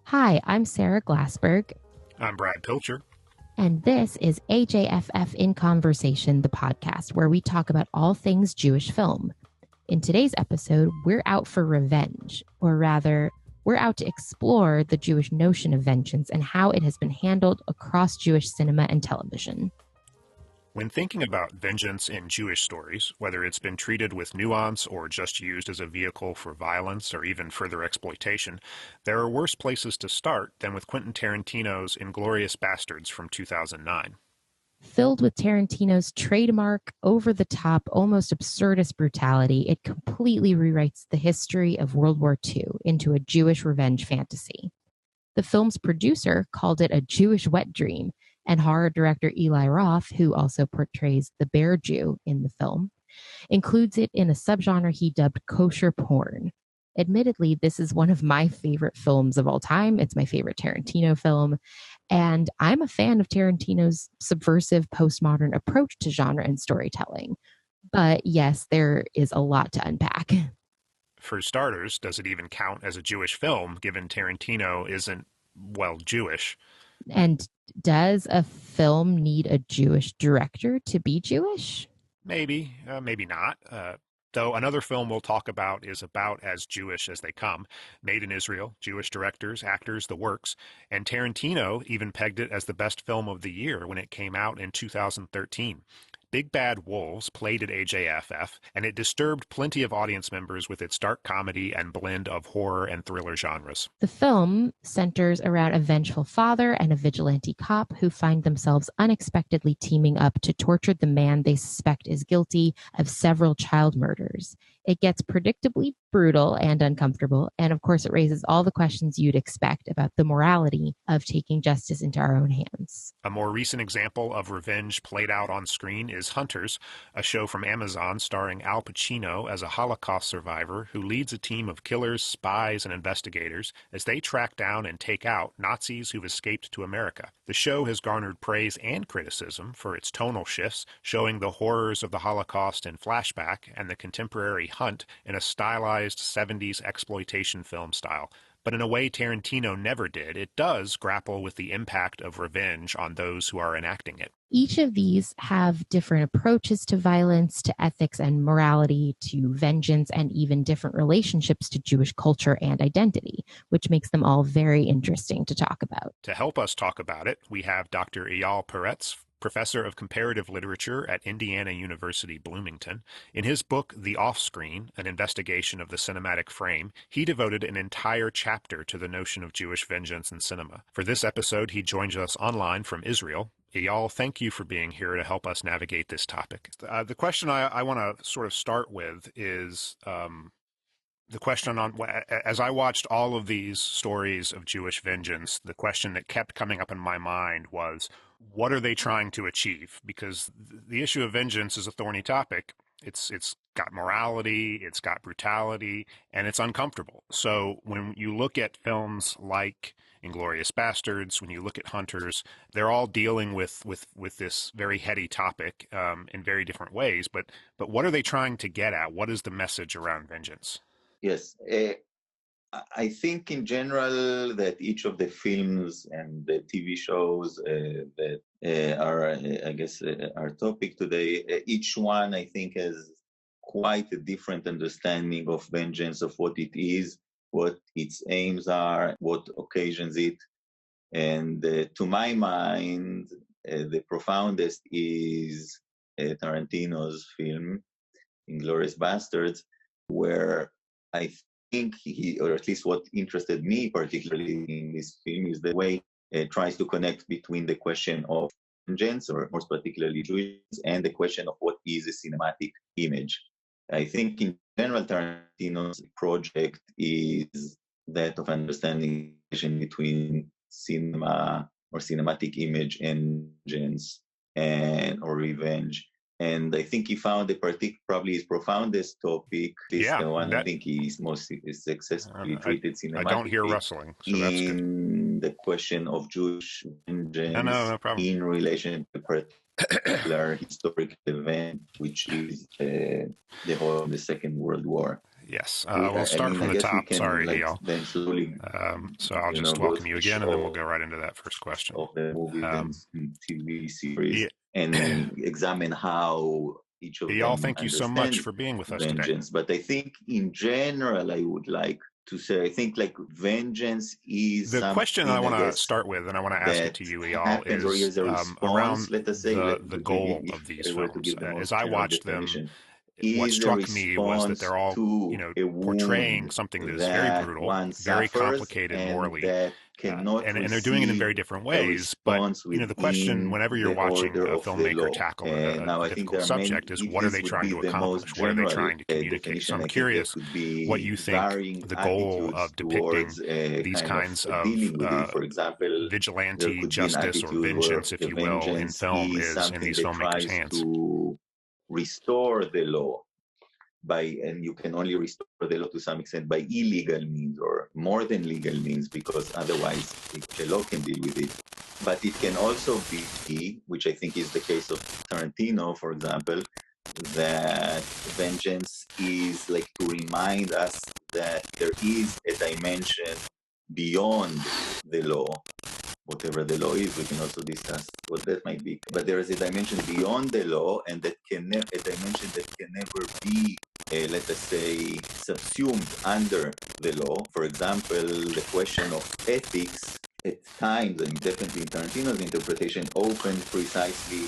Hi, I'm Sarah Glassberg, I'm Brad Pilcher. and this is AJFF in Conversation, the podcast where we talk about all things Jewish film. In today's episode, we're out for revenge, or rather, we're out to explore the Jewish notion of vengeance and how it has been handled across Jewish cinema and television. When thinking about vengeance in Jewish stories, whether it's been treated with nuance or just used as a vehicle for violence or even further exploitation, there are worse places to start than with Quentin Tarantino's Inglourious Basterds from 2009. Filled with Tarantino's trademark, over-the-top, almost absurdist brutality, it completely rewrites the history of World War II into a Jewish revenge fantasy. The film's producer called it a Jewish wet dream, and horror director Eli Roth, who also portrays the bear Jew in the film, includes it in a subgenre he dubbed kosher porn. Admittedly, this is one of my favorite films of all time. It's my favorite Tarantino film. And I'm a fan of Tarantino's subversive postmodern approach to genre and storytelling. But yes, there is a lot to unpack. For starters, does it even count as a Jewish film, given Tarantino isn't, well, Jewish? And does a film need a Jewish director to be Jewish? Maybe, maybe not. Though another film we'll talk about is about as Jewish as they come. Made in Israel, Jewish directors, actors, the works. And Tarantino even pegged it as the best film of the year when it came out in 2013. Big Bad Wolves played at AJFF, and it disturbed plenty of audience members with its dark comedy and blend of horror and thriller genres. The film centers around a vengeful father and a vigilante cop who find themselves unexpectedly teaming up to torture the man they suspect is guilty of several child murders. It gets predictably brutal and uncomfortable, and of course it raises all the questions you'd expect about the morality of taking justice into our own hands. A more recent example of revenge played out on screen is Hunters, a show from Amazon starring Al Pacino as a Holocaust survivor who leads a team of killers, spies, and investigators as they track down and take out Nazis who've escaped to America. The show has garnered praise and criticism for its tonal shifts, showing the horrors of the Holocaust in flashback and the contemporary hunt in a stylized 70s exploitation film style. But in a way Tarantino never did, it does grapple with the impact of revenge on those who are enacting it. Each of these have different approaches to violence, to ethics and morality, to vengeance, and even different relationships to Jewish culture and identity, which makes them all very interesting to talk about. To help us talk about it, we have Dr. Eyal Peretz, professor of comparative literature at Indiana University Bloomington. In his book, The Offscreen, an investigation of the cinematic frame, he devoted an entire chapter to the notion of Jewish vengeance in cinema. For this episode, he joins us online from Israel. Eyal, thank you for being here to help us navigate this topic. The question I want to sort of start with is the question on, as I watched all of these stories of Jewish vengeance, the question that kept coming up in my mind was, what are they trying to achieve? Because the issue of vengeance is a thorny topic. It's got morality, it's got brutality, and it's uncomfortable. So when you look at films like Inglourious Basterds, when you look at Hunters, they're all dealing with this very heady topic in very different ways. But what are they trying to get at? What is the message around vengeance? Yes, I think in general that each of the films and the TV shows that are, I guess, our topic today, each one I think has quite a different understanding of vengeance, of what it is, what its aims are, what occasions it. And to my mind, the profoundest is Tarantino's film, Inglourious Basterds, where I think he, or at least what interested me particularly in this film, is the way it tries to connect between the question of vengeance, or more particularly Jewish, and the question of what is a cinematic image. I think in general, Tarantino's project is that of understanding between cinema or cinematic image and vengeance and or revenge. And I think he found probably his profoundest topic. I think he's most successfully treated cinematically. I don't hear rustling, so that's good. In the question of Jewish vengeance no problem. In relation to a particular historic event, which is the whole of the Second World War. Yes. I We'll start mean, from I the guess we top. can Sorry, like Eyal. then slowly, So I'll just go welcome through you each again, and then we'll go right into that first question. of the movies and TV series Yeah. and examine how each of Eyal, them thank you so much understand for being with us today. vengeance. But I think in general, I would like to say, I think like vengeance is The question I something, I want to guess, start with, and I want to ask it that to you, Eyal, happens or is is a response, around let us say, the goal if of these I were to films. give the As most I general watched them, definition, what is a struck me was that response they're all, to a portraying wound something that is very that brutal, one very suffers complicated and morally, that cannot and they're doing it in receive very different a ways. But response the question, within whenever you're the watching order a of the filmmaker law. tackle Now, a I think difficult there are many, subject, is if what are this they would trying be to the most accomplish? What are they general trying to communicate? So definition, I'm I think there curious could what be you think varying the goal attitudes of depicting towards these kind of kinds of dealing with it. For example, there vigilante could be an justice or attitude where vengeance, if the you will, in vengeance film is is in something these that filmmakers' tries hands. to restore the law and you can only restore the law to some extent by illegal means or more than legal means, because otherwise the law can deal with it. But it can also be, which I think is the case of Tarantino, for example, that vengeance is like to remind us that there is a dimension beyond the law, whatever the law is. We can also discuss what that might be. But there is a dimension beyond the law, and that can a dimension that can never be, let us say, subsumed under the law. For example, the question of ethics at times, and definitely in Tarantino's interpretation, opened precisely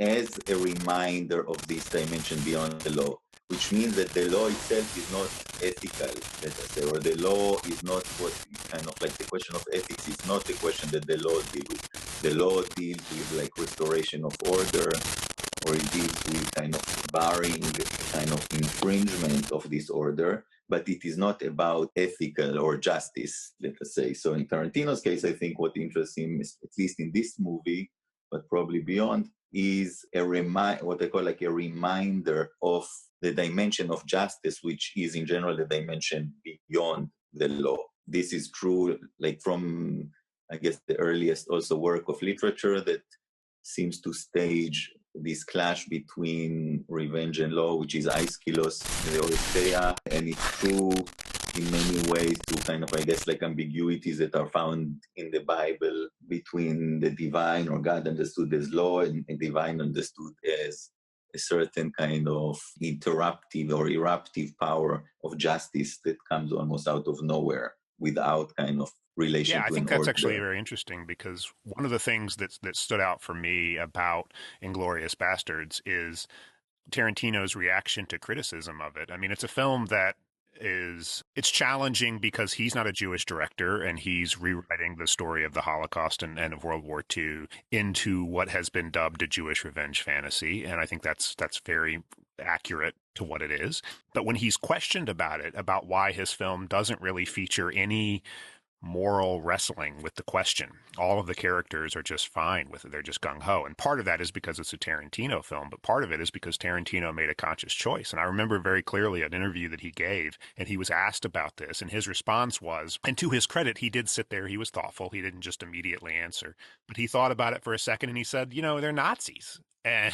as a reminder of this dimension beyond the law, which means that the law itself is not ethical, let us say, or the law is not what kind of like the question of ethics is not the question that the law deals with. The law deals with like restoration of order, or it deals with kind of barring kind of infringement of this order, but it is not about ethical or justice, let us say. So in Tarantino's case, I think what interests him, is, at least in this movie, but probably beyond, is what I call like a reminder of the dimension of justice, which is in general the dimension beyond the law. This is true, like from, I guess, the earliest also work of literature that seems to stage this clash between revenge and law, which is Aeschylus, the Oresteia, and it's true in many ways to kind of, I guess, like ambiguities that are found in the Bible between the divine or God understood as law and divine understood as a certain kind of interruptive or eruptive power of justice that comes almost out of nowhere without kind of relation Yeah, I to an think that's actually order. very interesting, because one of the things that stood out for me about Inglourious Bastards is Tarantino's reaction to criticism of it. I mean, it's a film that it's challenging because he's not a Jewish director, and he's rewriting the story of the Holocaust and of World War II into what has been dubbed a Jewish revenge fantasy. And I think that's very accurate to what it is. But when he's questioned about it, about why his film doesn't really feature any moral wrestling with the question. All of the characters are just fine with it. They're just gung ho. And part of that is because it's a Tarantino film, but part of it is because Tarantino made a conscious choice. And I remember very clearly an interview that he gave, and he was asked about this, and his response was, and to his credit, he did sit there. He was thoughtful. He didn't just immediately answer, but he thought about it for a second, and he said, they're Nazis. And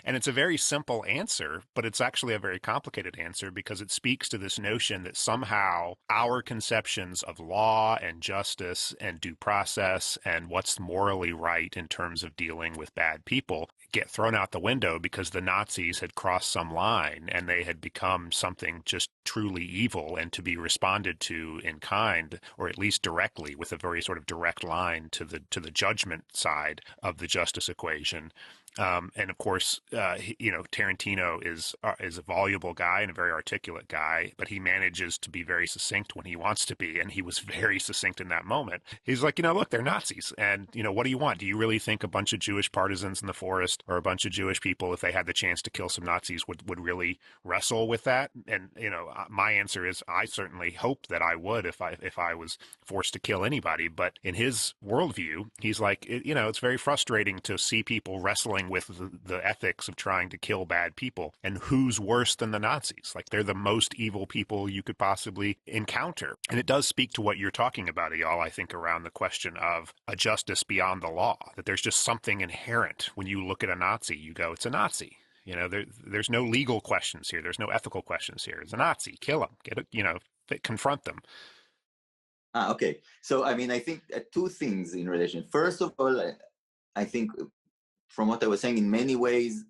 it's a very simple answer, but it's actually a very complicated answer, because it speaks to this notion that somehow our conceptions of law and justice and due process and what's morally right in terms of dealing with bad people get thrown out the window because the Nazis had crossed some line and they had become something just truly evil and to be responded to in kind, or at least directly, with a very sort of direct line to the judgment side of the justice equation. And of course, Tarantino is a voluble guy and a very articulate guy, but he manages to be very succinct when he wants to be, and he was very succinct in that moment. He's like, look, they're Nazis, and what do you want? Do you really think a bunch of Jewish partisans in the forest, or a bunch of Jewish people, if they had the chance to kill some Nazis, would really wrestle with that? And my answer is, I certainly hope that I would if I was forced to kill anybody. But in his worldview, he's like, it's very frustrating to see people wrestling with the ethics of trying to kill bad people, and who's worse than the Nazis. Like, they're the most evil people you could possibly encounter. And it does speak to what you're talking about, Eyal, I think, around the question of a justice beyond the law, that there's just something inherent when you look at a Nazi, you go, it's a Nazi. There's no legal questions here. There's no ethical questions here. It's a Nazi. Kill him. Confront them. Okay. So, I mean, I think two things in relation. First of all, I think from what I was saying, in many ways,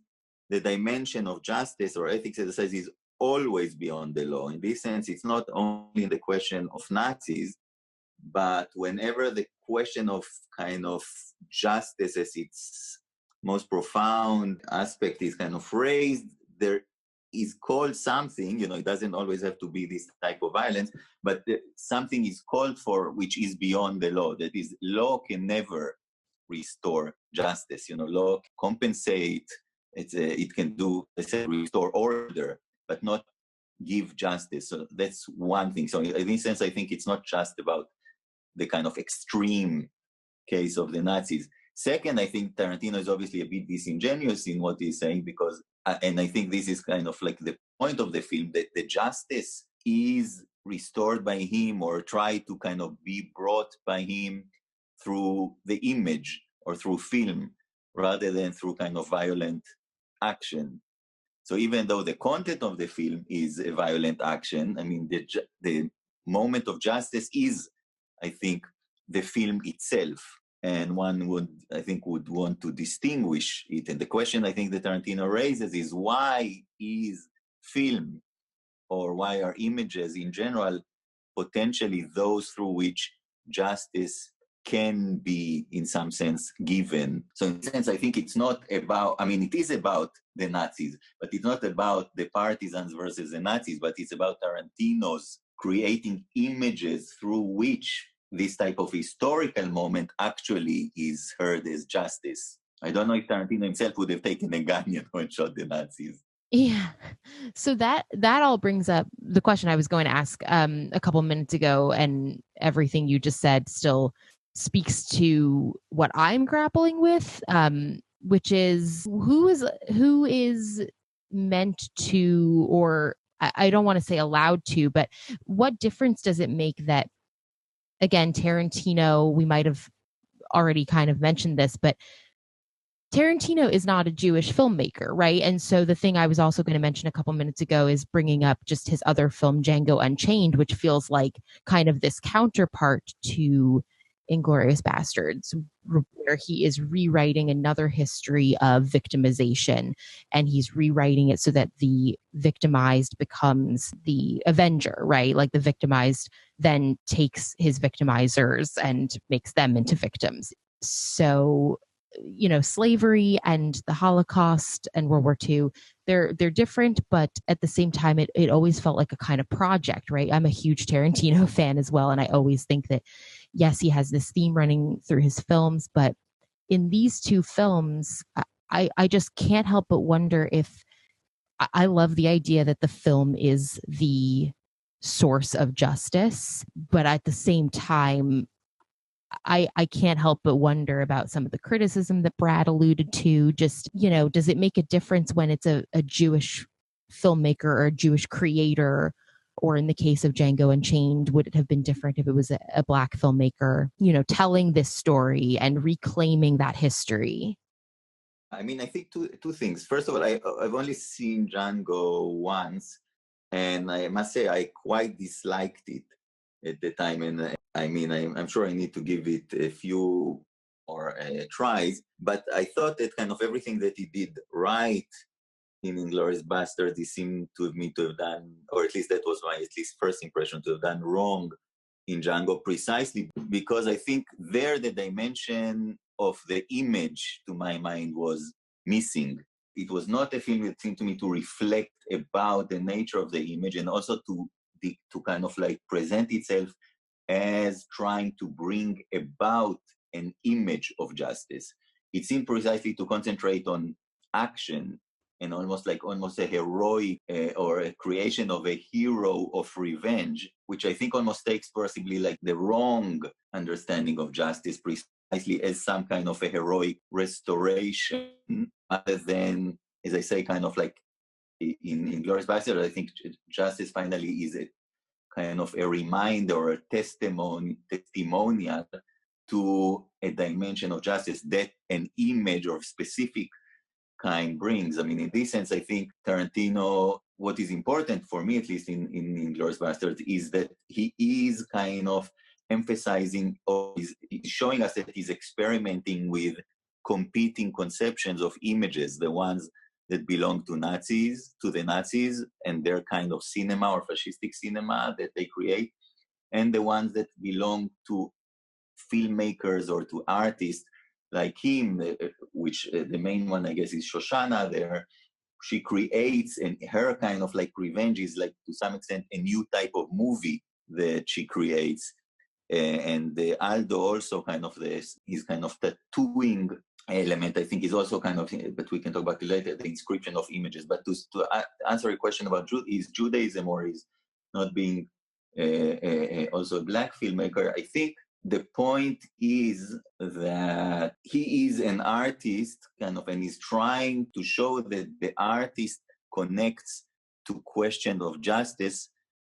the dimension of justice or ethics exercise is always beyond the law. In this sense, it's not only the question of Nazis, but whenever the question of kind of justice as its most profound aspect is kind of raised, there is called something, it doesn't always have to be this type of violence, but something is called for which is beyond the law. That is, law can never restore justice. Law compensate, it can do, let's say, restore order, but not give justice. So that's one thing. So in this sense, I think it's not just about the kind of extreme case of the Nazis. Second, I think Tarantino is obviously a bit disingenuous in what he's saying because, and I think this is kind of like the point of the film, that the justice is restored by him or tried to kind of be brought by him through the image or through film rather than through kind of violent action. So even though the content of the film is a violent action, I mean, the moment of justice is, I think, the film itself. And one would want to distinguish it. And the question I think that Tarantino raises is, why is film, or why are images in general potentially those through which justice can be in some sense given? So in a sense, I think it's not about, it is about the Nazis, but it's not about the partisans versus the Nazis, but it's about Tarantino's creating images through which this type of historical moment actually is heard as justice. I don't know if Tarantino himself would have taken a gun and shot the Nazis. Yeah. So that all brings up the question I was going to ask a couple minutes ago, and everything you just said still speaks to what I'm grappling with, which is who is meant to, or I don't want to say allowed to, but what difference does it make that, again, Tarantino, we might have already kind of mentioned this, but Tarantino is not a Jewish filmmaker, right? And so the thing I was also going to mention a couple minutes ago is bringing up just his other film, Django Unchained, which feels like kind of this counterpart to Inglourious Basterds, where he is rewriting another history of victimization, and he's rewriting it so that the victimized becomes the avenger, right? Like the victimized then takes his victimizers and makes them into victims. So, slavery and the Holocaust and World War II, they're different, but at the same time, it always felt like a kind of project, right? I'm a huge Tarantino fan as well, and I always think that, yes, he has this theme running through his films, but in these two films, I just can't help but wonder if I love the idea that the film is the source of justice, but at the same time, I can't help but wonder about some of the criticism that Brad alluded to. Just, does it make a difference when it's a Jewish filmmaker or a Jewish creator? Or in the case of Django Unchained, would it have been different if it was a Black filmmaker, telling this story and reclaiming that history? I think two things. First of all, I've only seen Django once, and I must say I quite disliked it at the time. And I'm sure I need to give it a few more tries, but I thought that kind of everything that he did right in Inglourious Basterds, he seemed to me to have done, or at least that was my first impression, to have done wrong in Django, precisely because I think there the dimension of the image, to my mind, was missing. It was not a film that seemed to me to reflect about the nature of the image, and also to kind of like present itself as trying to bring about an image of justice. It seemed precisely to concentrate on action and almost a heroic or a creation of a hero of revenge, which I think almost takes possibly like the wrong understanding of justice, precisely as some kind of a heroic restoration, other than, as I say, kind of like in Inglourious Basterds, I think justice finally is a kind of a reminder or a testimonial to a dimension of justice, that an image or specific kind brings. I mean, in this sense, I think Tarantino, what is important for me, at least in Inglourious Basterds, is that he is kind of emphasizing, or is showing us that he's experimenting with competing conceptions of images, the ones that belong to the Nazis and their kind of cinema or fascistic cinema that they create, and the ones that belong to filmmakers or to artists like him, which the main one, I guess, is Shoshana there. She creates, and her kind of like revenge is like to some extent a new type of movie that she creates. And Aldo also kind of his kind of tattooing element, I think, is also kind of, but we can talk about it later, the inscription of images. But to answer a question about is Judaism or is not being also a black filmmaker, I think the point is that he is an artist kind of, and he's trying to show that the artist connects to questions of justice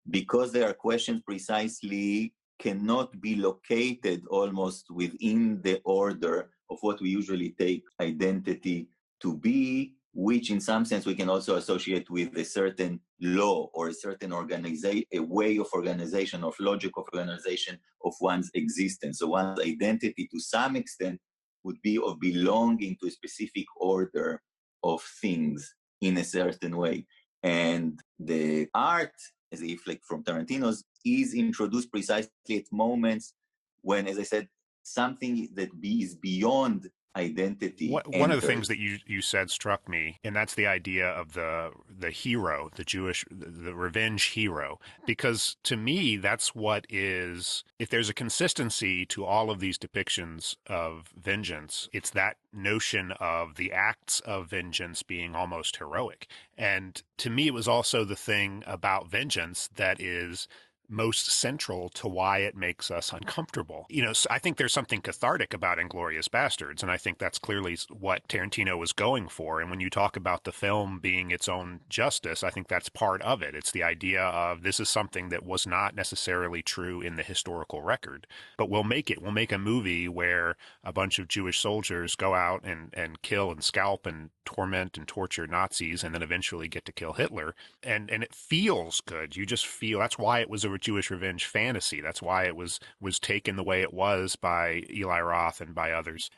because they are questions precisely cannot be located almost within the order of what we usually take identity to be, which in some sense we can also associate with a certain law or a certain organization, a way of organization, of logic of organization of one's existence. So one's identity to some extent would be of belonging to a specific order of things in a certain way. And the art, as if like from Tarantino's, is introduced precisely at moments when, as I said, something that is beyond identity. One of the things that you said struck me, and that's the idea of the hero, the revenge hero, because to me that's what is, if there's a consistency to all of these depictions of vengeance, it's that notion of the acts of vengeance being almost heroic. And to me, it was also the thing about vengeance that is most central to why it makes us uncomfortable. You know, so I think there's something cathartic about Inglourious Basterds, and I think that's clearly what Tarantino was going for. And when you talk about the film being its own justice, I think that's part of it. It's the idea of this is something that was not necessarily true in the historical record, but we'll make it. We'll make a movie where a bunch of Jewish soldiers go out and kill and scalp and torment and torture Nazis and then eventually get to kill Hitler. And it feels good. You just feel, that's why it was a Jewish revenge fantasy. That's why it was taken the way it was by Eli Roth and by others.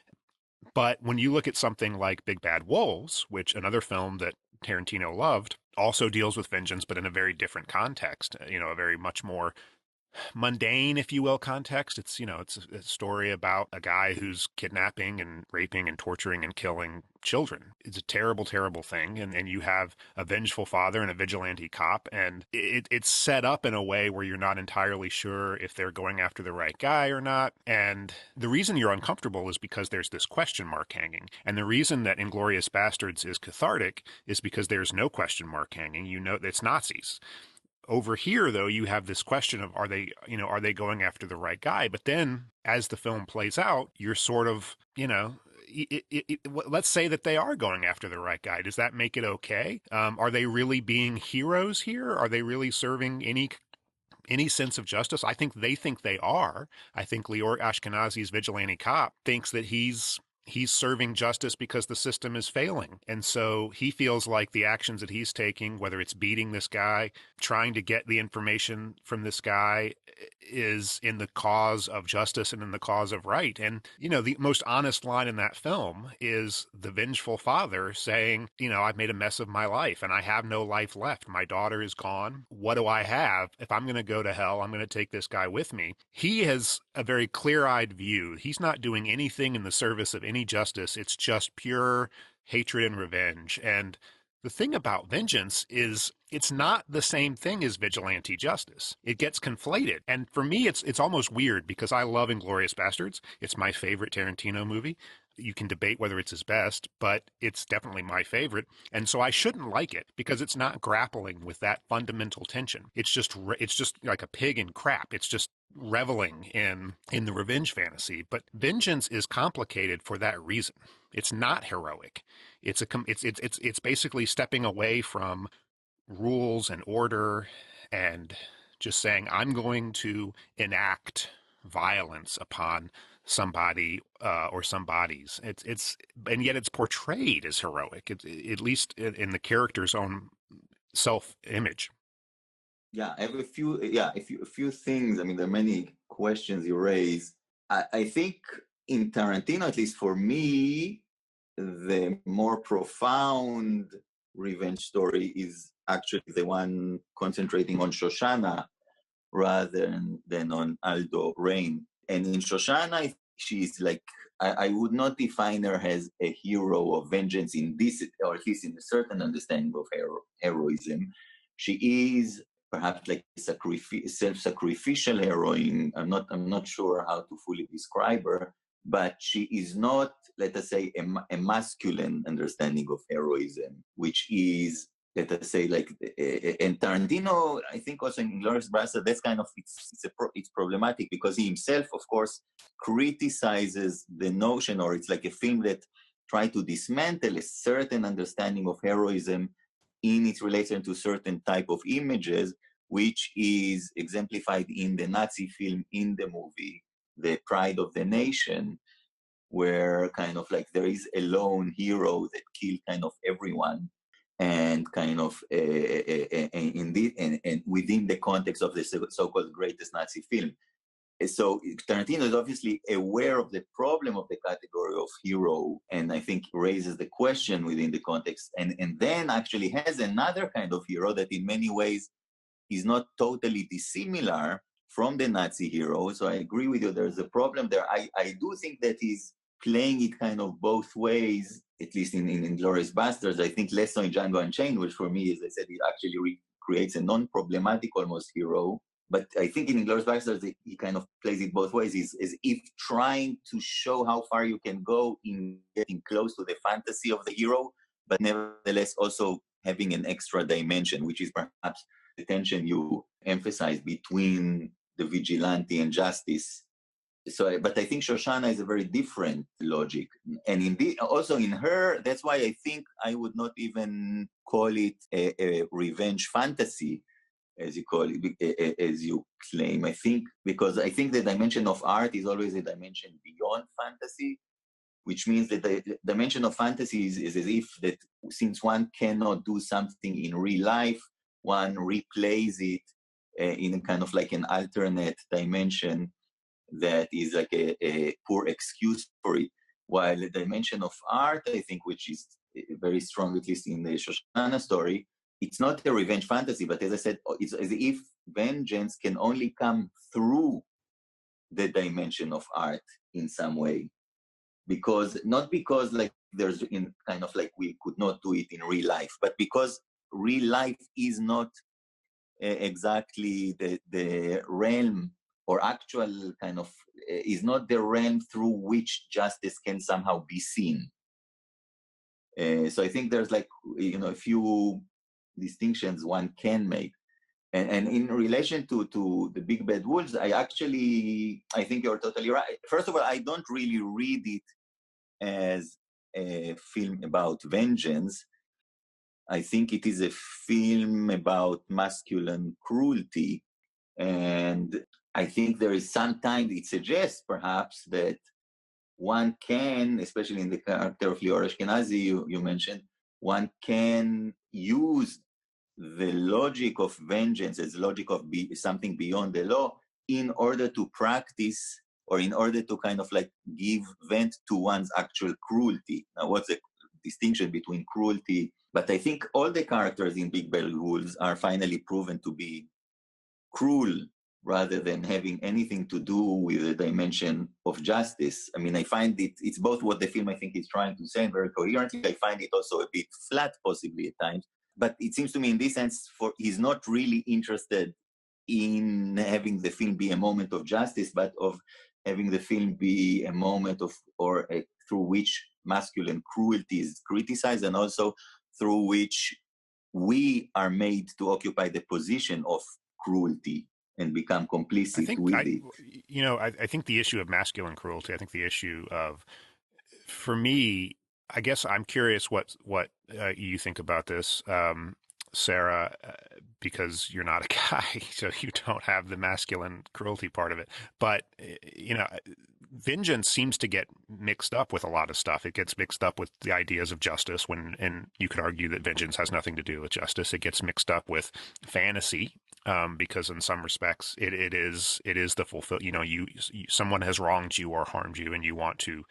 But when you look at something like Big Bad Wolves, which another film that Tarantino loved, also deals with vengeance, but in a very different context, you know, a very much more mundane, if you will, context. It's, you know, it's a story about a guy who's kidnapping and raping and torturing and killing children. It's a terrible, terrible thing. And you have a vengeful father and a vigilante cop. And it's set up in a way where you're not entirely sure if they're going after the right guy or not. And the reason you're uncomfortable is because there's this question mark hanging. And the reason that Inglourious Basterds is cathartic is because there's no question mark hanging. You know, it's Nazis. Over here, though, you have this question of are they going after the right guy? But then as the film plays out, you're sort of, you know, let's say that they are going after the right guy. Does that make it okay? Are they really being heroes here? Are they really serving any sense of justice? I think they are. I think Lior Ashkenazi's vigilante cop thinks that he's serving justice because the system is failing. And so he feels like the actions that he's taking, whether it's beating this guy, trying to get the information from this guy, is in the cause of justice and in the cause of right. And, you know, the most honest line in that film is the vengeful father saying, you know, I've made a mess of my life and I have no life left. My daughter is gone. What do I have? If I'm going to go to hell, I'm going to take this guy with me. He has a very clear-eyed view. He's not doing anything in the service of any justice. It's just pure hatred and revenge. And the thing about vengeance is it's not the same thing as vigilante justice. It gets conflated. And for me, it's almost weird because I love Inglourious Basterds. It's my favorite Tarantino movie. You can debate whether it's his best, but it's definitely my favorite. And so I shouldn't like it because it's not grappling with that fundamental tension. It's just like a pig in crap. It's just reveling in the revenge fantasy. But vengeance is complicated for that reason. It's not heroic. It's basically stepping away from rules and order and just saying, I'm going to enact violence upon somebody or somebodies. And yet it's portrayed as heroic, at least in the character's own self-image. Yeah, I have a few things. I mean, there are many questions you raise. I think in Tarantino, at least for me, the more profound revenge story is actually the one concentrating on Shoshana rather than on Aldo Rain. And in Shoshana, she's like, I would not define her as a hero of vengeance in this, or at least in a certain understanding of heroism. She is perhaps like self-sacrificial heroine. I'm not sure how to fully describe her, but she is not, let us say, a masculine understanding of heroism, which is, let us say, like, and Tarantino, I think also in Inglourious Basterds, that's kind of, it's problematic because he himself, of course, criticizes the notion, or it's like a film that try to dismantle a certain understanding of heroism in its relation to certain type of images, which is exemplified in the Nazi film, in the movie, The Pride of the Nation, where kind of like there is a lone hero that killed kind of everyone, and kind of and within the context of the so-called greatest Nazi film. So Tarantino is obviously aware of the problem of the category of hero, and I think raises the question within the context, and then actually has another kind of hero that in many ways is not totally dissimilar from the Nazi hero. So I agree with you, there's a problem there. I do think that he's playing it kind of both ways, at least in Inglourious Basterds. I think less so in Django Unchained, which for me, as I said, it actually creates a non-problematic almost hero. But I think in Inglourious Basterds, he kind of plays it both ways, is if trying to show how far you can go in getting close to the fantasy of the hero, but nevertheless also having an extra dimension, which is perhaps the tension you emphasize between the vigilante and justice. So, but I think Shoshana is a very different logic. And indeed, also in her, that's why I think I would not even call it a revenge fantasy, as you call it, as you claim. I think, because I think the dimension of art is always a dimension beyond fantasy, which means that the dimension of fantasy is as if that since one cannot do something in real life, one replays it in kind of like an alternate dimension that is like a poor excuse for it. While the dimension of art, I think, which is very strong, at least in the Shoshana story, it's not a revenge fantasy, but as I said, it's as if vengeance can only come through the dimension of art in some way. Because, not because like there's in kind of like we could not do it in real life, but because real life is not exactly the realm, or actual kind of is not the realm through which justice can somehow be seen. So I think there's like, a few distinctions one can make. And in relation to the Big Bad Wolves, I think you're totally right. First of all, I don't really read it as a film about vengeance. I think it is a film about masculine cruelty. And I think there is sometimes it suggests perhaps that one can, especially in the character of Lior Ashkenazi you mentioned, one can use the logic of vengeance as logic of something beyond the law in order to practice, or in order to kind of like give vent to one's actual cruelty. Now, what's the distinction between cruelty? But I think all the characters in Big Bad Wolves are finally proven to be cruel rather than having anything to do with the dimension of justice. I mean, I find it's both what the film, I think, is trying to say, and very coherently. I find it also a bit flat, possibly at times. But it seems to me, in this sense, he's not really interested in having the film be a moment of justice, but of having the film be a moment of, through which masculine cruelty is criticized, and also through which we are made to occupy the position of cruelty and become complicit with it. I think the issue of masculine cruelty, I think the issue of, for me, I guess I'm curious what you think about this, Sarah, because you're not a guy, so you don't have the masculine cruelty part of it. But, vengeance seems to get mixed up with a lot of stuff. It gets mixed up with the ideas of justice and you could argue that vengeance has nothing to do with justice. It gets mixed up with fantasy, because in some respects it is the fulfill. Someone has wronged you or harmed you, and you want to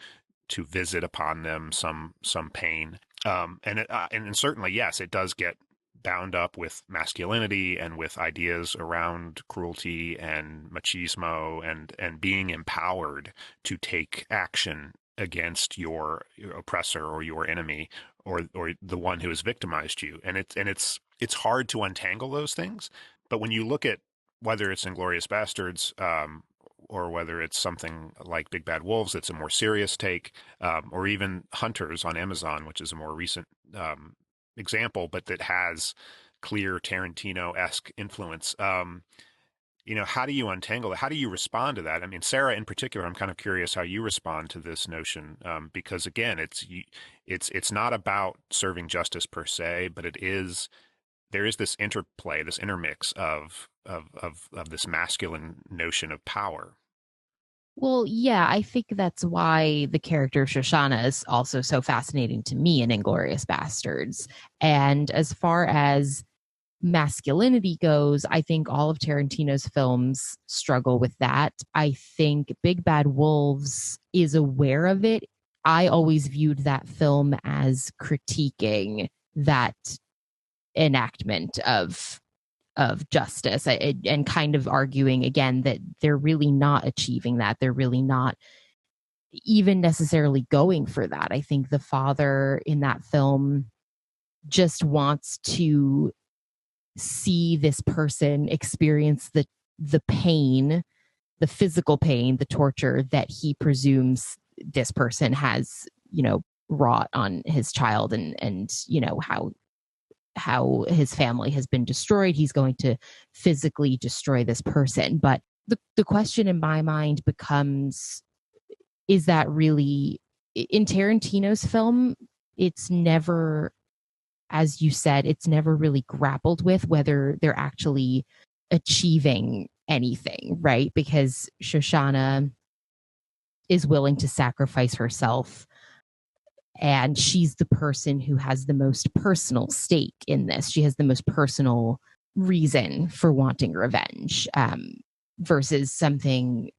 visit upon them some pain. And certainly, yes, it does get bound up with masculinity and with ideas around cruelty and machismo and being empowered to take action against your oppressor or your enemy or the one who has victimized you. And it's hard to untangle those things. But when you look at whether it's Inglourious Basterds, or whether it's something like Big Bad Wolves, that's a more serious take, or even Hunters on Amazon, which is a more recent example, but that has clear Tarantino-esque influence. How do you untangle that? How do you respond to that? I mean, Sarah, in particular, I'm kind of curious how you respond to this notion, because again, it's not about serving justice per se, but there is this interplay, this intermix of this masculine notion of power. Well, yeah, I think that's why the character of Shoshana is also so fascinating to me in Inglourious Basterds. And as far as masculinity goes, I think all of Tarantino's films struggle with that. I think Big Bad Wolves is aware of it. I always viewed that film as critiquing that enactment of justice, and kind of arguing again that they're really not achieving that. They're really not even necessarily going for that. I think the father in that film just wants to see this person experience the pain, the physical pain, the torture that he presumes this person has, wrought on his child, and how his family has been destroyed. He's going to physically destroy this person. But the question in my mind becomes, is that really, in Tarantino's film, it's never, as you said, it's never really grappled with whether they're actually achieving anything, right? Because Shoshana is willing to sacrifice herself, and she's the person who has the most personal stake in this. She has the most personal reason for wanting revenge, versus something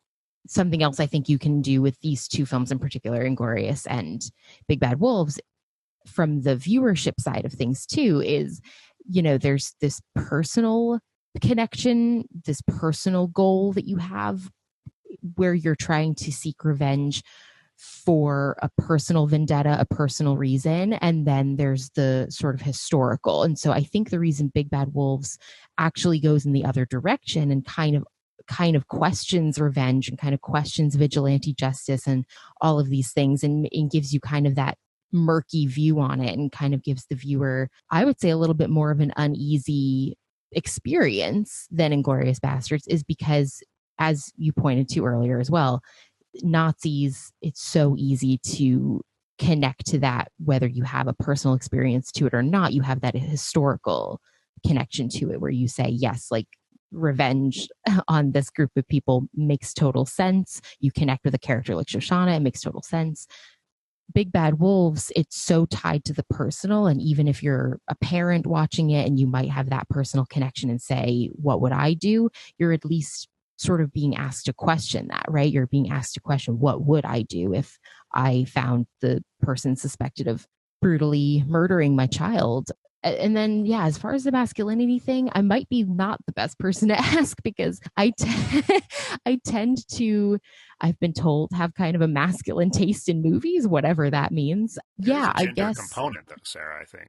else I think you can do with these two films in particular, Inglourious and Big Bad Wolves, from the viewership side of things too, is, there's this personal connection, this personal goal that you have where you're trying to seek revenge for a personal vendetta, a personal reason. And then there's the sort of historical. And so I think the reason Big Bad Wolves actually goes in the other direction and kind of questions revenge and kind of questions vigilante justice and all of these things, and gives you kind of that murky view on it, and kind of gives the viewer, I would say, a little bit more of an uneasy experience than Inglourious Basterds, is because, as you pointed to earlier as well, Nazis, it's so easy to connect to that, whether you have a personal experience to it or not. You have that historical connection to it where you say, yes, like, revenge on this group of people makes total sense. You connect with a character like Shoshana, it makes total sense. Big Bad Wolves, it's so tied to the personal, and even if you're a parent watching it and you might have that personal connection and say, what would I do? You're at least sort of being asked to question that, right? You're being asked to question, what would I do if I found the person suspected of brutally murdering my child? And then, yeah, as far as the masculinity thing, I might be not the best person to ask, because I tend to, I've been told, have kind of a masculine taste in movies, whatever that means. There's yeah, a gender I guess component, though, Sarah, I think.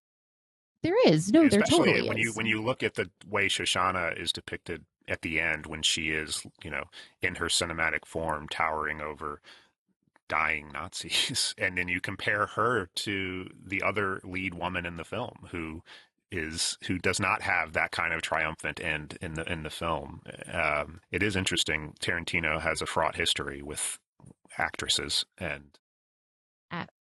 There is. No, there Especially totally is. when you look at the way Shoshana is depicted at the end, when she is, in her cinematic form, towering over dying Nazis, and then you compare her to the other lead woman in the film, who does not have that kind of triumphant end in the film. It is interesting. Tarantino has a fraught history with actresses, and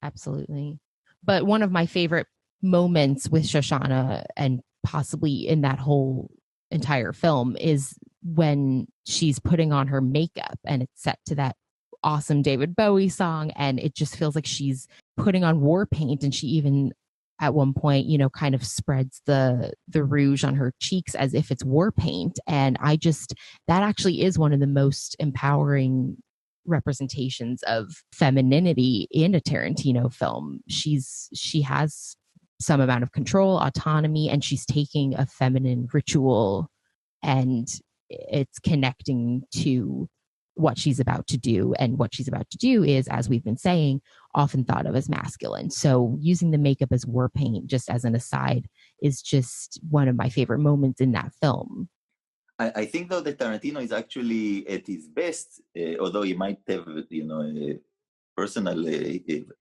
Absolutely. But one of my favorite moments with Shoshana, and possibly in that whole entire film, is when she's putting on her makeup and it's set to that awesome David Bowie song. And it just feels like she's putting on war paint. And she even at one point, kind of spreads the rouge on her cheeks as if it's war paint. And that actually is one of the most empowering representations of femininity in a Tarantino film. She has some amount of control, autonomy, and she's taking a feminine ritual and it's connecting to what she's about to do. And what she's about to do is, as we've been saying, often thought of as masculine. So using the makeup as war paint, just as an aside, is just one of my favorite moments in that film. I think, though, that Tarantino is actually at his best, although he might have, a personal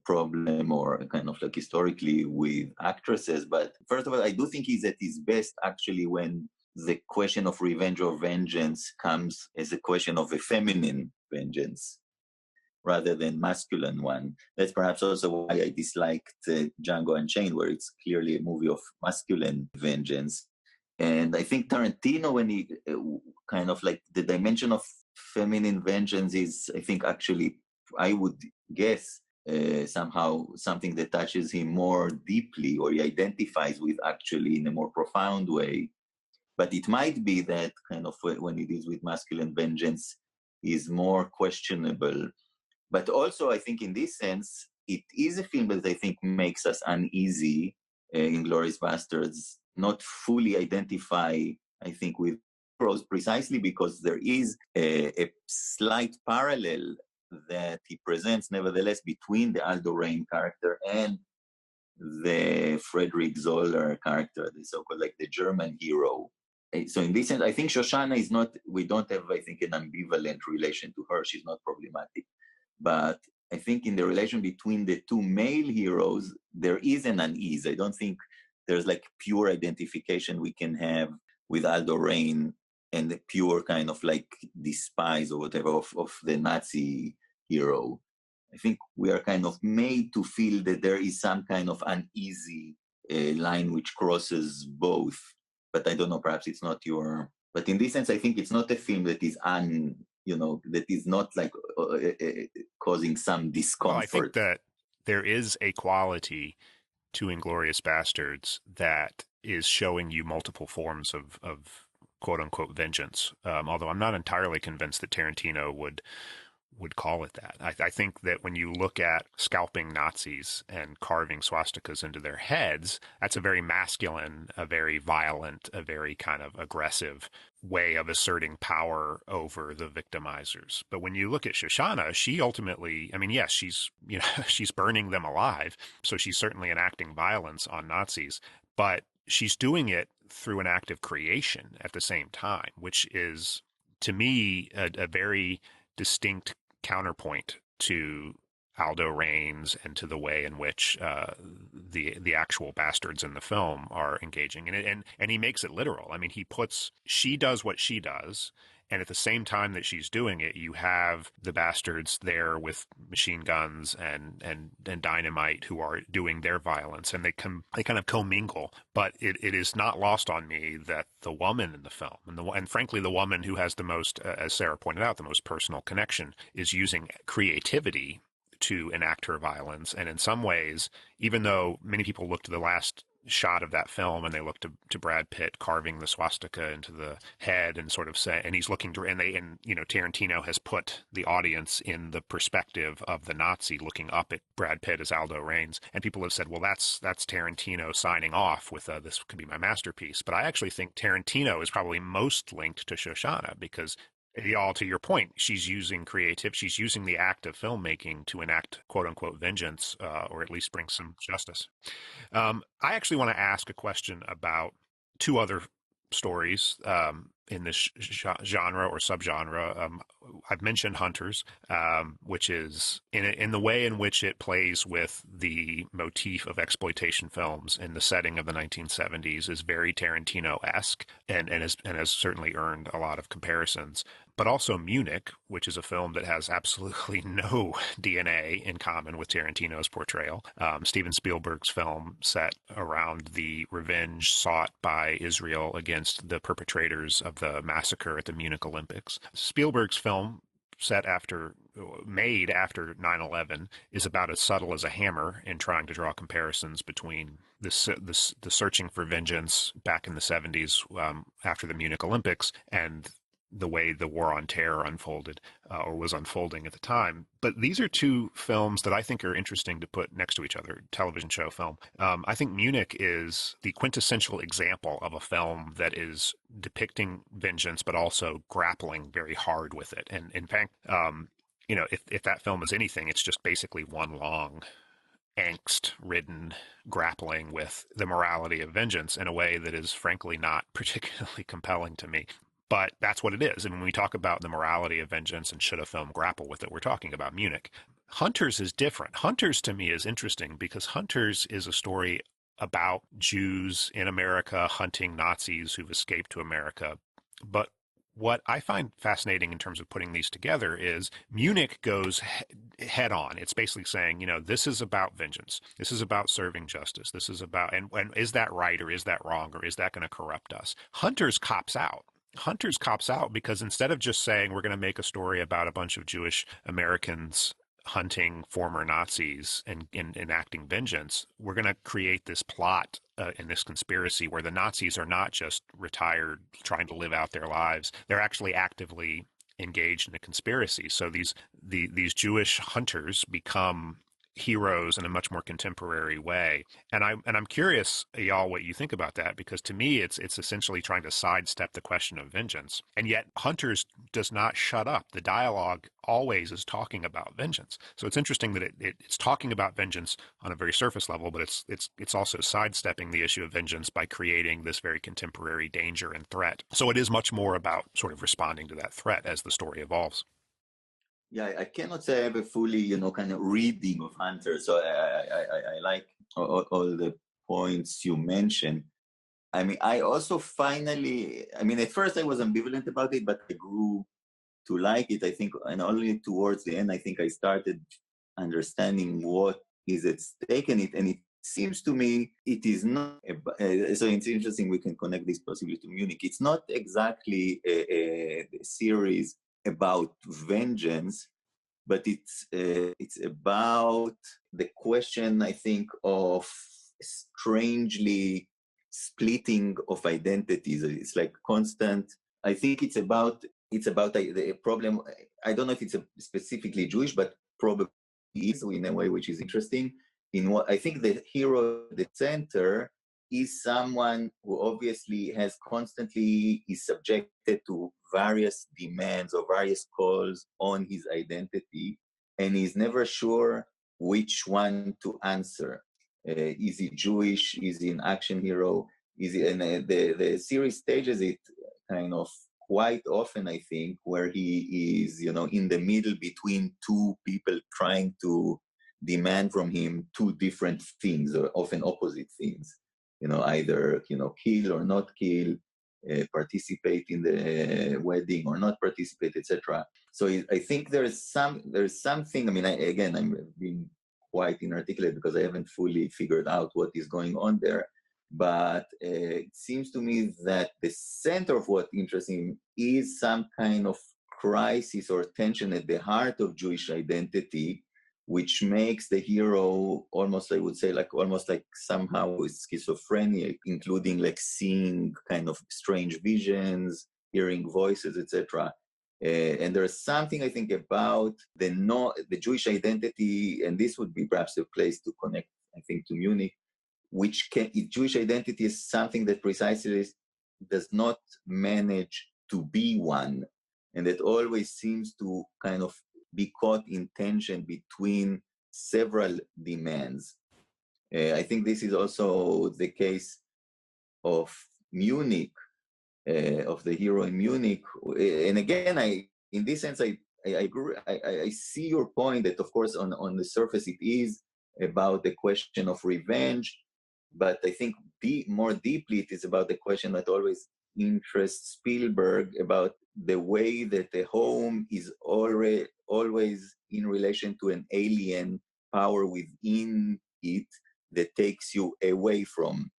problem or kind of like historically with actresses. But first of all, I do think he's at his best actually when the question of revenge or vengeance comes as a question of a feminine vengeance rather than masculine one. That's perhaps also why I disliked Django Unchained, where it's clearly a movie of masculine vengeance. And I think Tarantino, when he kind of like the dimension of feminine vengeance is, I think, actually, I would guess, somehow something that touches him more deeply, or he identifies with actually in a more profound way. But it might be that kind of when it is with masculine vengeance is more questionable. But also, I think in this sense, it is a film that I think makes us uneasy. Inglourious Basterds not fully identify, I think, with Rose precisely because there is a slight parallel that he presents, nevertheless, between the Aldo Rain character and the Frederick Zoller character, the so-called like the German hero. So in this sense, I think Shoshana is not, we don't have, I think, an ambivalent relation to her. She's not problematic. But I think in the relation between the two male heroes, there is an unease. I don't think there's like pure identification we can have with Aldo Rain and the pure kind of like despise or whatever of the Nazi hero. I think we are kind of made to feel that there is some kind of uneasy line which crosses both. But I don't know, perhaps it's not your... But in this sense, I think it's not a film that is that is not like causing some discomfort. Well, I think that there is a quality to Inglourious Basterds that is showing you multiple forms of quote unquote vengeance. Although I'm not entirely convinced that Tarantino would call it that. I think that when you look at scalping Nazis and carving swastikas into their heads, that's a very masculine, a very violent, a very kind of aggressive way of asserting power over the victimizers. But when you look at Shoshana, she ultimately, I mean, yes, she's burning them alive. So she's certainly enacting violence on Nazis, but she's doing it through an act of creation at the same time, which is, to me, a very distinct counterpoint to Aldo Rains and to the way in which the actual bastards in the film are engaging in it, and he makes it literal. I mean, she does what she does, and at the same time that she's doing it, you have the bastards there with machine guns and dynamite who are doing their violence, and they kind of commingle. But it is not lost on me that the woman in the film, and frankly the woman who has the most, as Sarah pointed out, the most personal connection, is using creativity to enact her violence. And in some ways, even though many people look to the last shot of that film and they look to Brad Pitt carving the swastika into the head and sort of say, and he's looking to, and Tarantino has put the audience in the perspective of the Nazi looking up at Brad Pitt as Aldo Rains, and people have said, well, that's Tarantino signing off with this could be my masterpiece. But I actually think Tarantino is probably most linked to Shoshana because, y'all, to your point, she's using the act of filmmaking to enact quote unquote vengeance, or at least bring some justice. I actually want to ask a question about two other stories in this genre or subgenre. I've mentioned Hunters, which is in the way in which it plays with the motif of exploitation films in the setting of the 1970s is very Tarantino-esque and has certainly earned a lot of comparisons. But also Munich, which is a film that has absolutely no DNA in common with Tarantino's portrayal. Steven Spielberg's film set around the revenge sought by Israel against the perpetrators of the massacre at the Munich Olympics. Spielberg's film set after made after 9/11 is about as subtle as a hammer in trying to draw comparisons between the searching for vengeance back in the 70s after the Munich Olympics and the way the war on terror unfolded or was unfolding at the time. But these are two films that I think are interesting to put next to each other, television show, film. I think Munich is the quintessential example of a film that is depicting vengeance, but also grappling very hard with it. And in fact, if that film is anything, it's just basically one long angst-ridden grappling with the morality of vengeance in a way that is frankly not particularly compelling to me. But that's what it is. And when we talk about the morality of vengeance and should a film grapple with it, we're talking about Munich. Hunters is different. Hunters to me is interesting because Hunters is a story about Jews in America hunting Nazis who've escaped to America. But what I find fascinating in terms of putting these together is Munich goes head on. It's basically saying, this is about vengeance. This is about serving justice. This is about, and is that right or is that wrong or is that going to corrupt us? Hunters cops out. Hunters cops out because instead of just saying we're going to make a story about a bunch of Jewish Americans hunting former Nazis and enacting vengeance, we're going to create this plot in this conspiracy where the Nazis are not just retired trying to live out their lives. They're actually actively engaged in a conspiracy. So these Jewish hunters become heroes in a much more contemporary way. And I'm curious, y'all, what you think about that, because to me, it's essentially trying to sidestep the question of vengeance. And yet Hunters does not shut up. The dialogue always is talking about vengeance. So it's interesting that it's talking about vengeance on a very surface level, but it's also sidestepping the issue of vengeance by creating this very contemporary danger and threat. So it is much more about sort of responding to that threat as the story evolves. Yeah, I cannot say I have a fully, kind of reading of Hunter. So I like all the points you mentioned. I mean, I also at first I was ambivalent about it, but I grew to like it, I think, and only towards the end, I think I started understanding what is at stake in it. And it seems to me it is not, so it's interesting, we can connect this possibly to Munich. It's not exactly a series about vengeance, but it's about the question, I think, of strangely splitting of identities. It's like constant. I think it's about the problem. I don't know if it's specifically Jewish, but probably is in a way which is interesting. In what I think the hero at the center is someone who obviously is subjected to various demands or various calls on his identity, and he's never sure which one to answer. Is he Jewish? Is he an action hero? Is he? And the series stages it kind of quite often, I think, where he is, in the middle between two people trying to demand from him two different things, or often opposite things. Either kill or not kill, participate in the wedding or not participate, etc. So I think there's something. I mean, I'm being quite inarticulate because I haven't fully figured out what is going on there. But it seems to me that the center of what interests him is some kind of crisis or tension at the heart of Jewish identity, which makes the hero almost, I would say, almost like somehow schizophrenic, including like seeing kind of strange visions, hearing voices, etc. And there's something, I think, about the Jewish identity, and this would be perhaps a place to connect, I think, to Munich, Jewish identity is something that precisely does not manage to be one, and that always seems to kind of be caught in tension between several demands. I think this is also the case of Munich, of the hero in Munich. And again, in this sense, I agree. I see your point that, of course, on the surface, it is about the question of revenge. But I think more deeply, it is about the question that always interests Spielberg, about the way that the home is always in relation to an alien power within it that takes you away from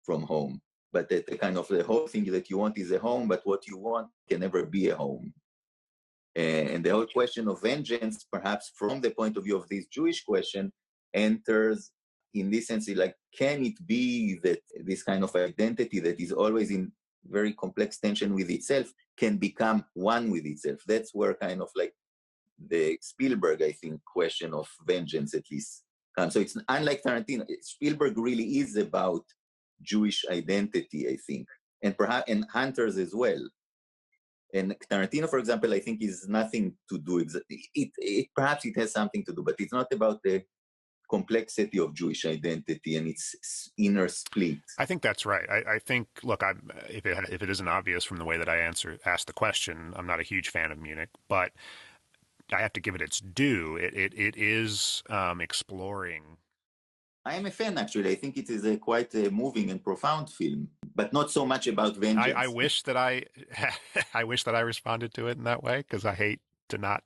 home. But that the kind of the whole thing that you want is a home, but what you want can never be a home. And the whole question of vengeance, perhaps from the point of view of this Jewish question, enters in this sense, like, can it be that this kind of identity that is always in very complex tension with itself can become one with itself? That's where kind of like the Spielberg, I think, question of vengeance at least comes. So it's unlike Tarantino. Spielberg really is about Jewish identity, I think, and perhaps and Hunters as well. And Tarantino, for example, I think is nothing to do exactly. Perhaps it has something to do, but it's not about the complexity of Jewish identity and its inner split. I think that's right. I think, look, if it isn't obvious from the way that I asked the question, I'm not a huge fan of Munich, but I have to give it its due. It is exploring. I am a fan, actually. I think it is a quite a moving and profound film, but not so much about vengeance. I wish that I wish that I responded to it in that way, because I hate to not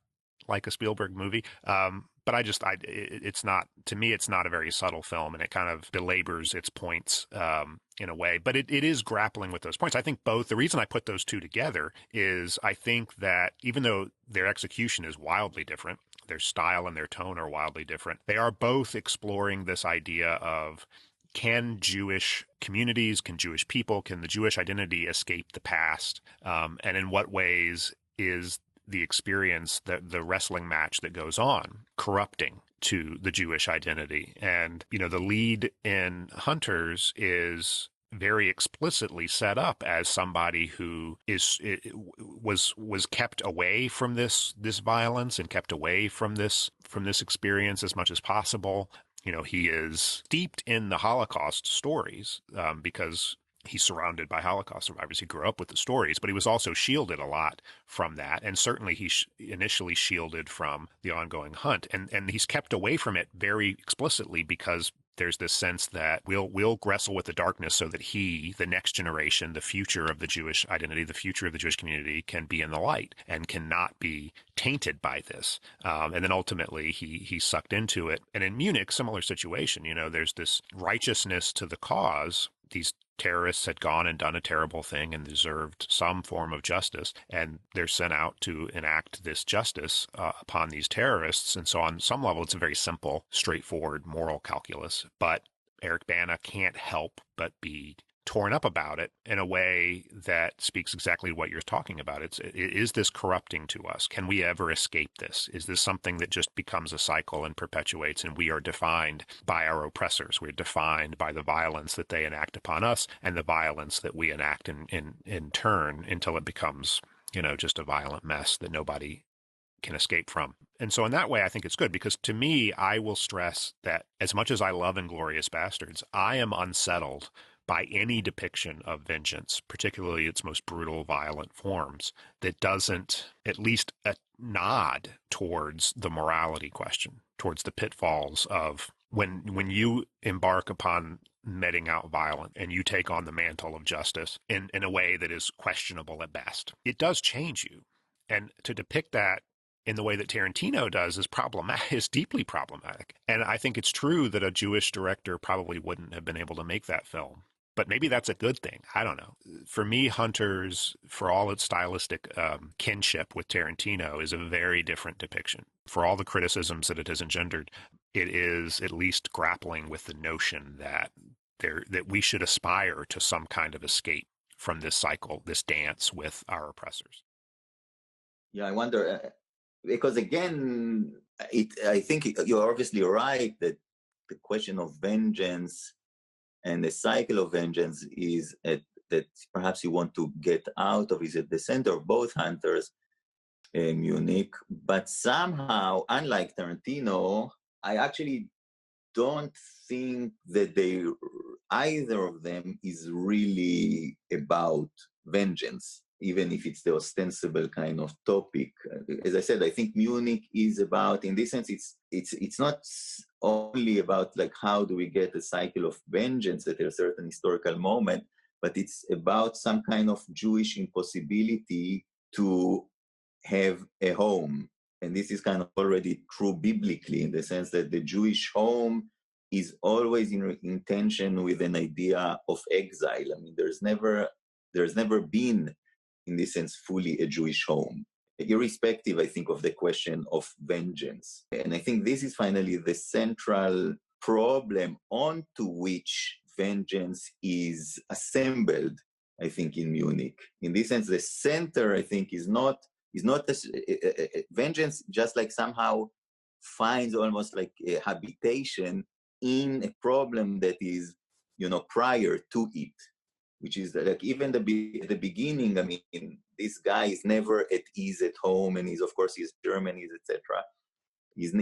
like a Spielberg movie. But it's not, to me, it's not a very subtle film, and it kind of belabors its points in a way. But it is grappling with those points. I think the reason I put those two together is I think that even though their execution is wildly different, their style and their tone are wildly different, they are both exploring this idea of, can Jewish communities, can Jewish people, can the Jewish identity escape the past? And in what ways is the experience, the wrestling match that goes on, corrupting to the Jewish identity? And, the lead in Hunters is very explicitly set up as somebody who was kept away from this violence and kept away from this experience as much as possible. He is steeped in the Holocaust stories because he's surrounded by Holocaust survivors. He grew up with the stories, but he was also shielded a lot from that. And certainly he initially shielded from the ongoing hunt. And he's kept away from it very explicitly because there's this sense that we'll wrestle with the darkness so that the next generation, the future of the Jewish identity, the future of the Jewish community, can be in the light and cannot be tainted by this. And then ultimately he's sucked into it. And in Munich, similar situation, there's this righteousness to the cause. These terrorists had gone and done a terrible thing and deserved some form of justice, and they're sent out to enact this justice upon these terrorists. And so on some level, it's a very simple, straightforward moral calculus. But Eric Bana can't help but be torn up about it in a way that speaks exactly what you're talking about. Is this corrupting to us? Can we ever escape this? Is this something that just becomes a cycle and perpetuates, and we are defined by our oppressors? We're defined by the violence that they enact upon us and the violence that we enact in turn, until it becomes, just a violent mess that nobody can escape from. And so in that way, I think it's good, because to me, I will stress that as much as I love Inglourious Basterds, I am unsettled by any depiction of vengeance, particularly its most brutal, violent forms, that doesn't at least nod towards the morality question, towards the pitfalls of when you embark upon meting out violence and you take on the mantle of justice in a way that is questionable at best. It does change you. And to depict that in the way that Tarantino does is deeply problematic. And I think it's true that a Jewish director probably wouldn't have been able to make that film. But maybe that's a good thing. I don't know. For me, Hunters, for all its stylistic kinship with Tarantino, is a very different depiction. For all the criticisms that it has engendered, it is at least grappling with the notion that we should aspire to some kind of escape from this cycle, this dance with our oppressors. Yeah, I wonder, because again, I think you're obviously right that the question of vengeance and the cycle of vengeance is that perhaps you want to get out of, is at the center of both Hunters and Munich. But somehow, unlike Tarantino, I actually don't think that either of them is really about vengeance, even if it's the ostensible kind of topic. As I said, I think Munich is about, in this sense, it's not only about like how do we get a cycle of vengeance at a certain historical moment, but it's about some kind of Jewish impossibility to have a home. And this is kind of already true biblically, in the sense that the Jewish home is always in tension with an idea of exile. I mean, there's never been, in this sense, fully a Jewish home. irrespective, I think, of the question of vengeance. And I think this is finally the central problem onto which vengeance is assembled, I think, in Munich. In this sense, the center, I think, is not vengeance, just like somehow finds almost like a habitation in a problem that is, prior to it, which is like even at the beginning. I mean, this guy is never at ease at home, and he's German, etc. He's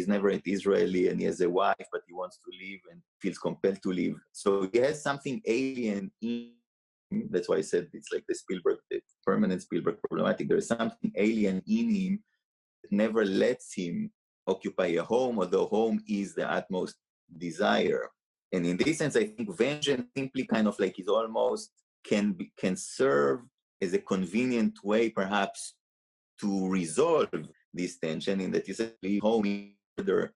never at Israeli, and he has a wife, but he wants to leave and feels compelled to leave. So he has something alien in him. That's why I said it's like the permanent Spielberg problematic. There is something alien in him that never lets him occupy a home, although home is the utmost desire. And in this sense, I think vengeance simply kind of like is almost can serve as a convenient way, perhaps, to resolve this tension, in that you say leave home in order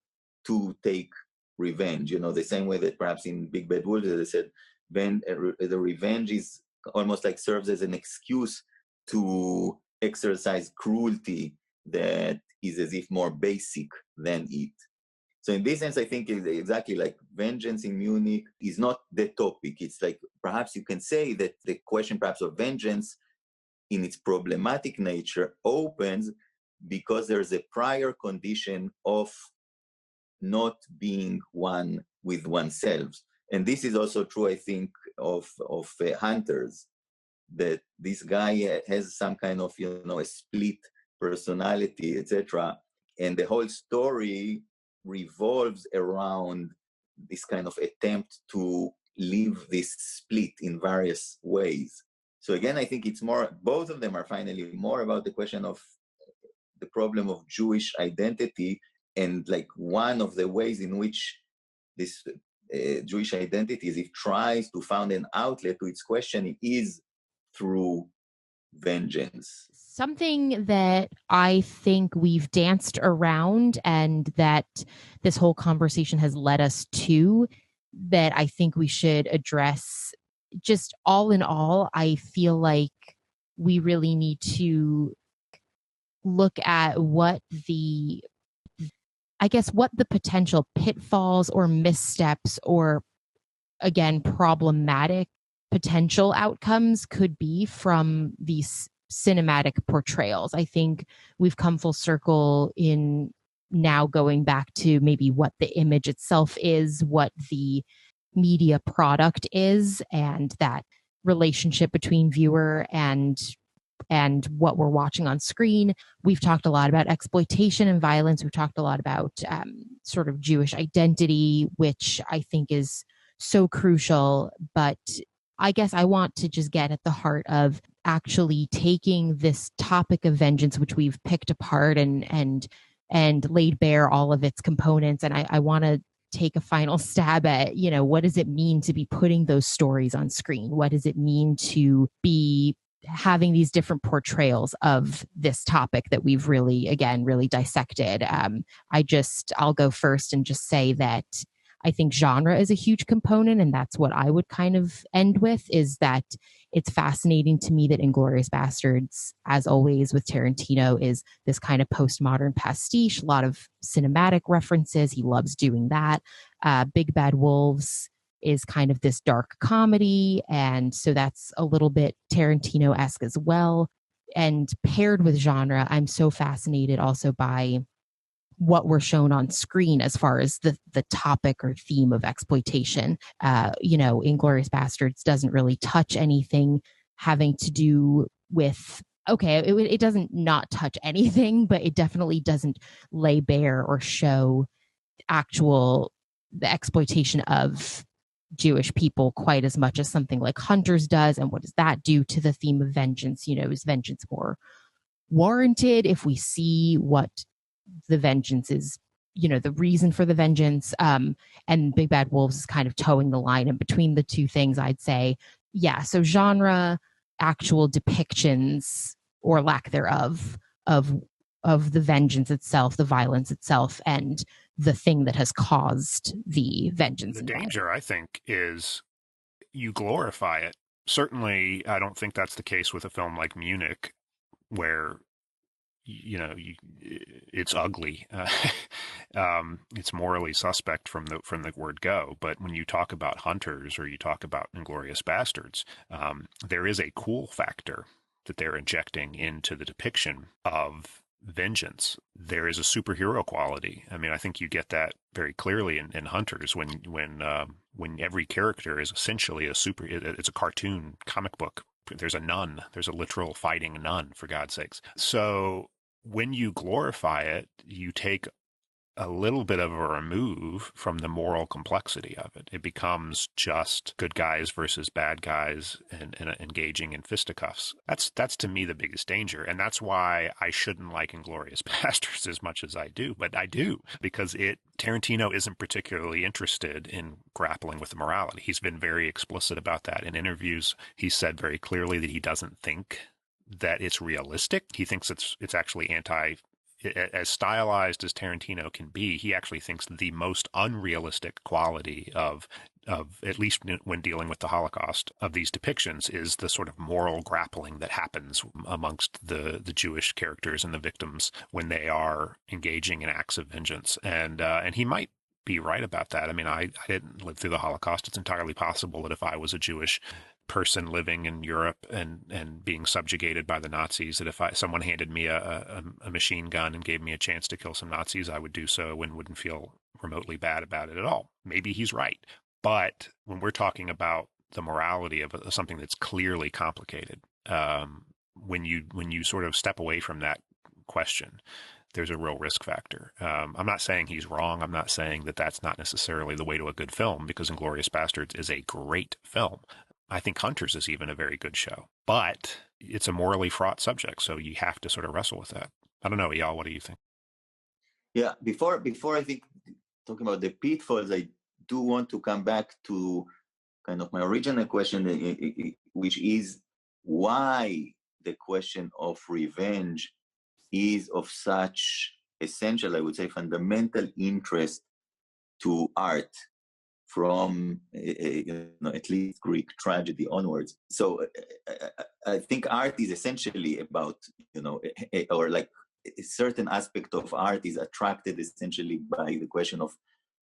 to take revenge. The same way that perhaps in Big Bad Wolf, as I said, the revenge is almost like serves as an excuse to exercise cruelty that is as if more basic than it. So in this sense, I think exactly like vengeance in Munich is not the topic. It's like perhaps you can say that the question perhaps of vengeance in its problematic nature opens because there's a prior condition of not being one with oneself. And this is also true, I think, of Hunters, that this guy has some kind of, a split personality, etc. And the whole story revolves around this kind of attempt to live this split in various ways. So again, I think it's more, both of them are finally more about the question of the problem of Jewish identity, and like one of the ways in which this Jewish identity, if tries to find an outlet to its question, is through vengeance. Something that I think we've danced around and that this whole conversation has led us to, that I think we should address, just all in all, I feel like we really need to look at what the potential pitfalls or missteps or, again, problematic potential outcomes could be from these cinematic portrayals. I think we've come full circle in now going back to maybe what the image itself is, what the media product is, and that relationship between viewer and what we're watching on screen. We've talked a lot about exploitation and violence. We've talked a lot about sort of Jewish identity, which I think is so crucial. But I guess I want to just get at the heart of actually taking this topic of vengeance, which we've picked apart and laid bare all of its components. And I want to take a final stab at, what does it mean to be putting those stories on screen? What does it mean to be having these different portrayals of this topic that we've really dissected? I'll go first and just say that I think genre is a huge component, and that's what I would kind of end with, is that it's fascinating to me that Inglourious Basterds, as always with Tarantino, is this kind of postmodern pastiche, a lot of cinematic references. He loves doing that. Big Bad Wolves is kind of this dark comedy, and so that's a little bit Tarantino-esque as well. And paired with genre, I'm so fascinated also by what we're shown on screen as far as the topic or theme of exploitation. Inglourious Basterds doesn't really touch anything having to do with, it doesn't not touch anything, but it definitely doesn't lay bare or show the exploitation of Jewish people quite as much as something like Hunters does. And what does that do to the theme of vengeance? Is vengeance more warranted if we see what the vengeance is, the reason for the vengeance? And Big Bad Wolves is kind of towing the line in between the two things, I'd say. Yeah, so genre, actual depictions or lack thereof of the vengeance itself, the violence itself, and the thing that has caused the vengeance. The danger, I think, is you glorify it. Certainly, I don't think that's the case with a film like Munich, where it's ugly. It's morally suspect from the word go. But when you talk about Hunters or you talk about Inglourious Bastards, there is a cool factor that they're injecting into the depiction of vengeance. There is a superhero quality. I mean, I think you get that very clearly in Hunters when every character is essentially it's a cartoon comic book. There's a nun. There's a literal fighting nun, for God's sakes. So when you glorify it, you take a little bit of a remove from the moral complexity of it. It becomes just good guys versus bad guys and engaging in fisticuffs. That's to me the biggest danger. And that's why I shouldn't like Inglourious Bastards as much as I do. But I do, because Tarantino isn't particularly interested in grappling with morality. He's been very explicit about that in interviews. He said very clearly that he doesn't think that it's realistic. He thinks it's actually as stylized as Tarantino can be. He actually thinks the most unrealistic quality of at least when dealing with the Holocaust, of these depictions is the sort of moral grappling that happens amongst the Jewish characters and the victims when they are engaging in acts of vengeance. And he might be right about that. I mean, I didn't live through the Holocaust. It's entirely possible that if I was a Jewish person living in Europe and being subjugated by the Nazis, that if someone handed me a machine gun and gave me a chance to kill some Nazis, I would do so and wouldn't feel remotely bad about it at all. Maybe he's right. But when we're talking about the morality of something that's clearly complicated, when you sort of step away from that question, there's a real risk factor. I'm not saying he's wrong. I'm not saying that that's not necessarily the way to a good film, because Inglourious Bastards is a great film. I think Hunters is even a very good show, but it's a morally fraught subject, so you have to sort of wrestle with that. I don't know, Eyal, what do you think? Yeah, before I think talking about the pitfalls, I do want to come back to kind of my original question, which is why the question of revenge is of such essential, I would say, fundamental interest to art from at least Greek tragedy onwards. So I think art is essentially about, or like a certain aspect of art is attracted essentially by the question of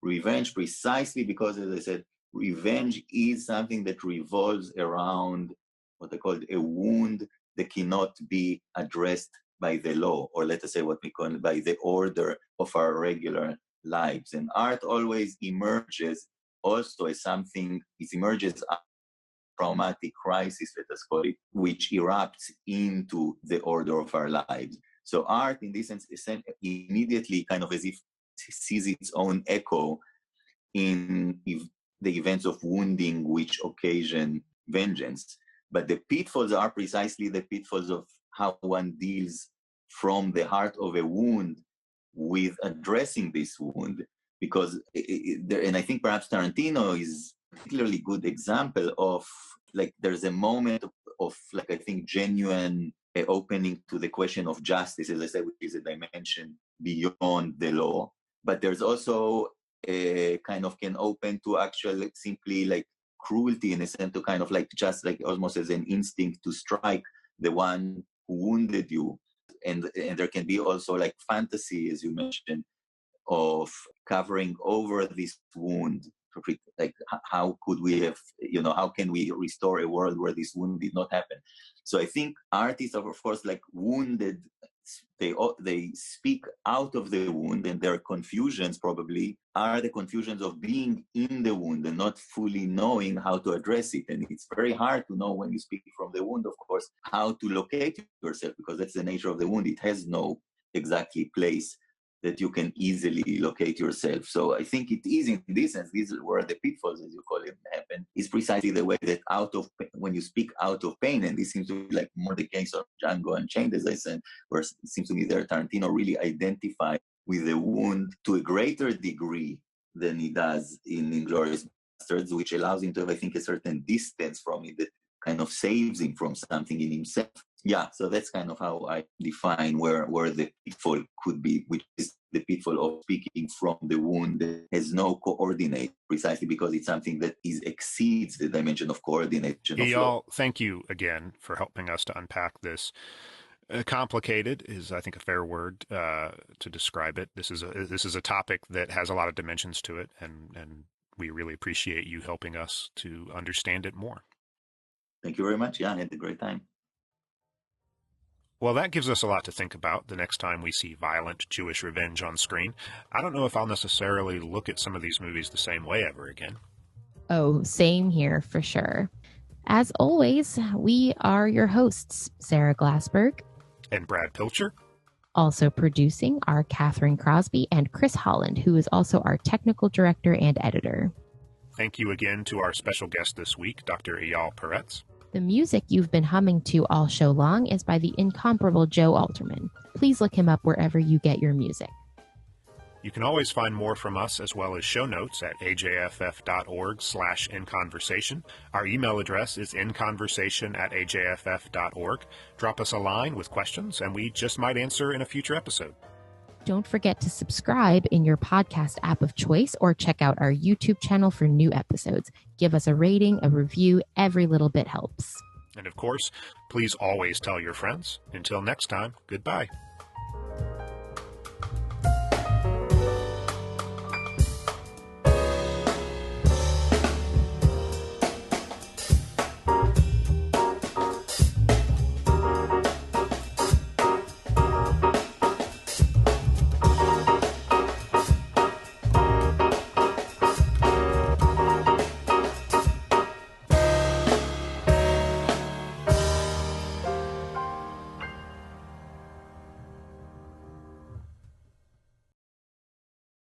revenge, precisely because, as I said, revenge is something that revolves around what I call a wound that cannot be addressed by the law, or let us say what we call by the order of our regular lives. And art always emerges also as something, it emerges as a traumatic crisis, let us call it, which erupts into the order of our lives. So art, in this sense, immediately kind of as if sees its own echo in the events of wounding which occasion vengeance. But the pitfalls are precisely the pitfalls of how one deals from the heart of a wound with addressing this wound. Because, and I think perhaps Tarantino is a particularly good example of, like, there's a moment of like, I think, genuine opening to the question of justice, as I said, which is a dimension beyond the law. But there's also a kind of can open to actual simply like cruelty, in a sense, to kind of like just like almost as an instinct to strike the one who wounded you. And there can be also like fantasy, as you mentioned, of covering over this wound. Like, how could we have, how can we restore a world where this wound did not happen? So I think artists are, of course, like wounded. They speak out of the wound, and their confusions probably are the confusions of being in the wound and not fully knowing how to address it. And it's very hard to know when you speak from the wound, of course, how to locate yourself, because that's the nature of the wound. It has no exactly place that you can easily locate yourself. So I think it is, in this sense, these were the pitfalls, as you call it, happen, is precisely the way that when you speak out of pain, and this seems to be like more the case of Django Unchained, as I said, where it seems to me there Tarantino really identified with the wound to a greater degree than he does in Inglourious Basterds, which allows him to have, I think, a certain distance from it that kind of saves him from something in himself. Yeah, so that's kind of how I define where the pitfall could be, which is the pitfall of speaking from the wound that has no coordinate, precisely because it's something that exceeds the dimension of coordination. Eyal, thank you again for helping us to unpack this. Complicated is, I think, a fair word to describe it. This is a topic that has a lot of dimensions to it, and we really appreciate you helping us to understand it more. Thank you very much. Yeah, I had a great time. Well, that gives us a lot to think about the next time we see violent Jewish revenge on screen. I don't know if I'll necessarily look at some of these movies the same way ever again. Oh, same here for sure. As always, we are your hosts, Sarah Glassberg. And Brad Pilcher. Also producing are Catherine Crosby and Chris Holland, who is also our technical director and editor. Thank you again to our special guest this week, Dr. Eyal Peretz. The music you've been humming to all show long is by the incomparable Joe Alterman. Please look him up wherever you get your music. You can always find more from us as well as show notes at ajff.org/inconversation. Our email address is inconversation@ajff.org. Drop us a line with questions, and we just might answer in a future episode. Don't forget to subscribe in your podcast app of choice or check out our YouTube channel for new episodes. Give us a rating, a review. Every little bit helps. And of course, please always tell your friends. Until next time, goodbye.